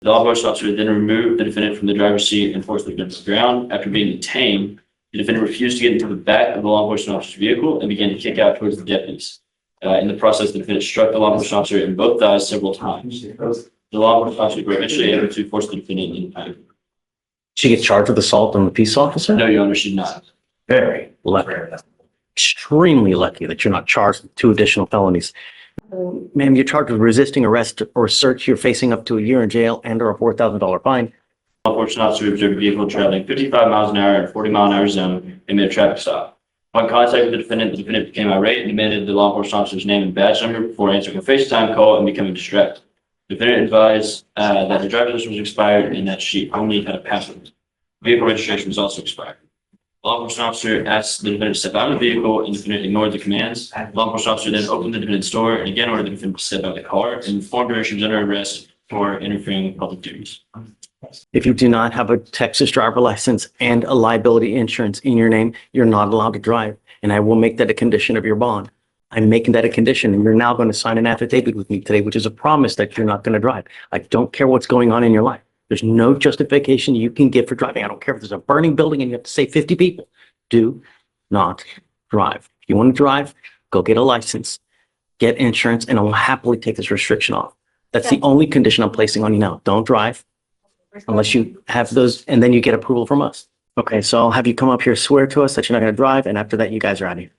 The law enforcement officer then removed the defendant from the driver's seat and forced the defendant to the ground. After being detained, the defendant refused to get into the back of the law enforcement officer's vehicle and began to kick out towards the deputies. In the process, the defendant struck the law enforcement officer in both thighs several times. The law enforcement officer was eventually able to force the defendant into the back. She gets charged with assault on the peace officer? No, Your Honor, she did not. Very lucky. Extremely lucky that you're not charged with 2 additional felonies. Ma'am, you're charged with resisting arrest or search. You're facing up to a year in jail and or a $4,000 fine. Law enforcement officer observed a vehicle traveling 55 miles an hour in a 40-mile-an-hour zone and made a traffic stop. Upon contact with the defendant became irate and demanded the law enforcement officer's name and badge number before answering a FaceTime call and becoming distracted. The defendant advised that her driver's license was expired and that she only had a passport. Vehicle registration was also expired. Law enforcement officer asked the defendant to step out of the vehicle and the defendant ignored the commands. Law enforcement officer then opened the defendant's door and again ordered the defendant to step out of the car and informed her she was under arrest for interfering with public duties. If you do not have a Texas driver license and a liability insurance in your name, you're not allowed to drive. And I will make that a condition of your bond. I'm making that a condition, and you're now going to sign an affidavit with me today, which is a promise that you're not going to drive. I don't care what's going on in your life. There's no justification you can give for driving. I don't care if there's a burning building and you have to save 50 people. Do not drive. If you want to drive, go get a license, get insurance, and I'll happily take this restriction off. That's the only condition I'm placing on you now. Don't drive unless you have those, and then you get approval from us. Okay, so I'll have you come up here, swear to us that you're not going to drive, and after that, you guys are out of here.